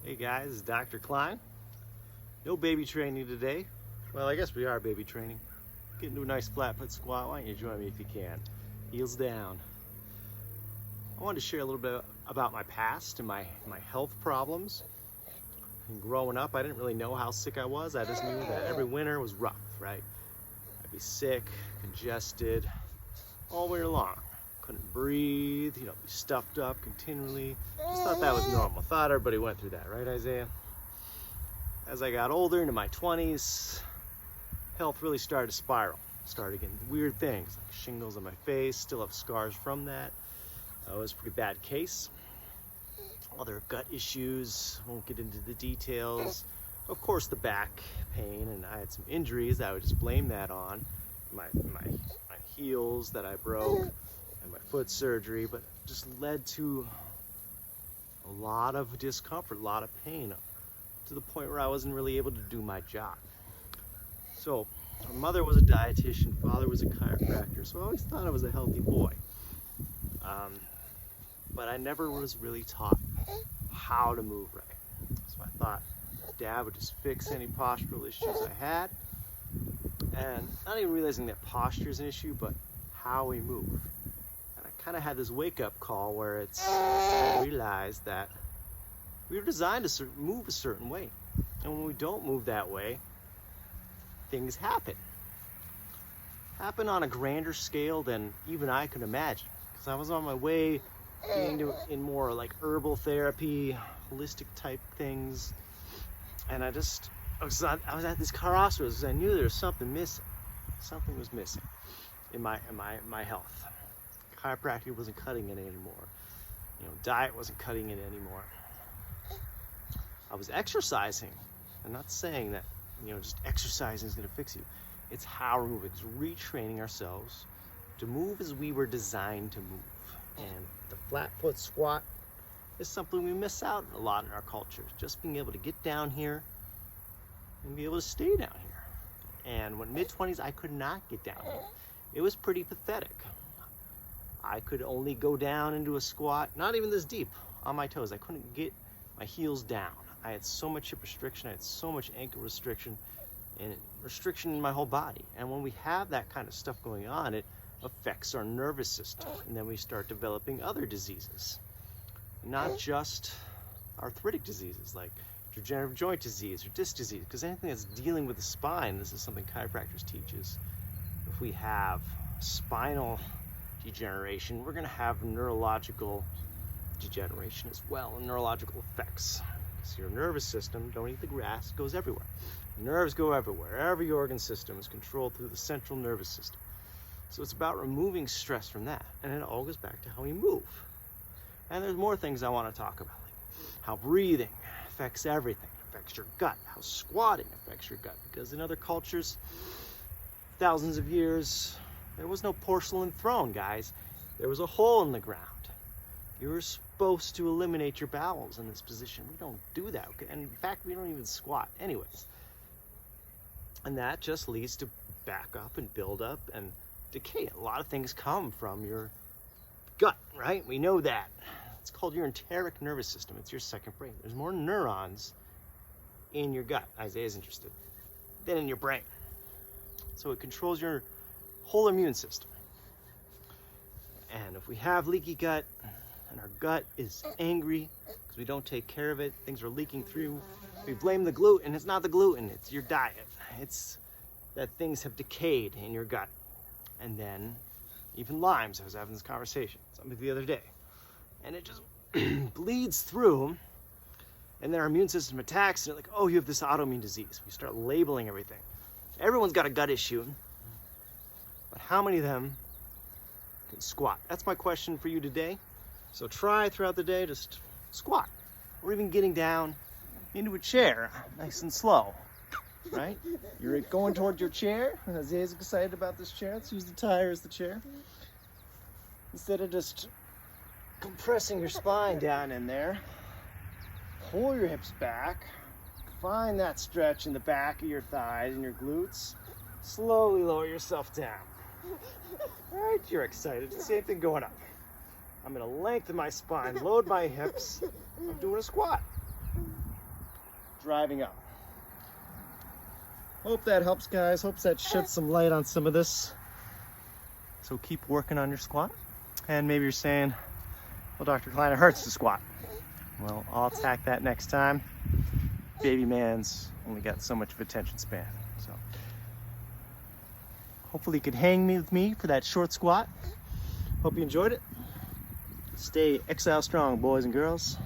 Hey guys, it's Dr. Klein. No baby training today. Well, I guess we are baby training. Get into a nice flat foot squat. Why don't you join me if you can? Heels down. I wanted to share a little bit about my past and my health problems. And growing up, I didn't really know how sick I was. I just knew that every winter was rough, right? I'd be sick, congested, all winter long. Couldn't breathe, be stuffed up continually. Just thought that was normal. Thought everybody went through that, right, Isaiah? As I got older, into my 20s, health really started to spiral. Started getting weird things, like shingles on my face, still have scars from that. It was a pretty bad case. Other gut issues, won't get into the details. Of course, the back pain, and I had some injuries that I would just blame that on. My heels that I broke, and my foot surgery, but just led to a lot of discomfort, a lot of pain, to the point where I wasn't really able to do my job. So, my mother was a dietitian, father was a chiropractor, so I always thought I was a healthy boy. But I never was really taught how to move right. So I thought Dad would just fix any postural issues I had, and not even realizing that posture is an issue, but how we move. And I kind of had this wake-up call where I realized that we were designed to move a certain way, and when we don't move that way, things happen on a grander scale than even I could imagine. Because I was on my way getting in more like herbal therapy, holistic type things, and I was at this crossroads because I knew there was something missing. Something was missing in my health. Chiropractic wasn't cutting it anymore. Diet wasn't cutting it anymore. I was exercising. I'm not saying that just exercising is going to fix you. It's how we're moving. It's retraining ourselves to move as we were designed to move. And the flat foot squat is something we miss out a lot in our culture. Just being able to get down here and be able to stay down here. And when mid-20s, I could not get down here. It was pretty pathetic. I could only go down into a squat, not even this deep, on my toes. I couldn't get my heels down. I had so much hip restriction, I had so much ankle restriction, and restriction in my whole body. And when we have that kind of stuff going on, it affects our nervous system, and then we start developing other diseases, not just arthritic diseases like degenerative joint disease or disc disease, because anything that's dealing with the spine, this is something chiropractors teaches. If we have spinal degeneration, we're going to have neurological degeneration as well, and neurological effects. So your nervous system, don't eat the grass, goes everywhere. Nerves go everywhere. Every organ system is controlled through the central nervous system. So it's about removing stress from that. And it all goes back to how we move. And there's more things I want to talk about, like how breathing affects everything. It affects your gut. How squatting affects your gut. Because in other cultures, thousands of years, there was no porcelain throne, guys. There was a hole in the ground. You were supposed to eliminate your bowels in this position. We don't do that. Okay? And in fact, we don't even squat anyways. And that just leads to back up and build up and decay. A lot of things come from your gut, right? We know that. It's called your enteric nervous system. It's your second brain. There's more neurons in your gut, Isaiah's interested, than in your brain. So it controls your whole immune system. And if we have leaky gut, and our gut is angry because we don't take care of it, things are leaking through, we blame the gluten. It's not the gluten, it's your diet. It's that things have decayed in your gut. And then even Lyme's, I was having this conversation something the other day, and it just bleeds through, and then our immune system attacks, and they're like, oh, you have this autoimmune disease. We start labeling everything. Everyone's got a gut issue, but how many of them can squat? That's my question for you today. So try throughout the day, just squat, or even getting down into a chair, nice and slow. Right? You're going towards your chair. Isaiah's excited about this chair. Let's use the tire as the chair. Instead of just compressing your spine down in there, pull your hips back. Find that stretch in the back of your thighs and your glutes. Slowly lower yourself down. Right? You're excited. Same thing going up. I'm going to lengthen my spine, load my hips. I'm doing a squat. driving up. Hope that helps, guys. Hope that sheds some light on some of this. So keep working on your squat. And maybe you're saying, well, Dr. Klein, it hurts to squat. Well, I'll attack that next time. Baby man's only got so much of attention span. So hopefully you could hang with me for that short squat. Hope you enjoyed it. Stay exile strong, boys and girls.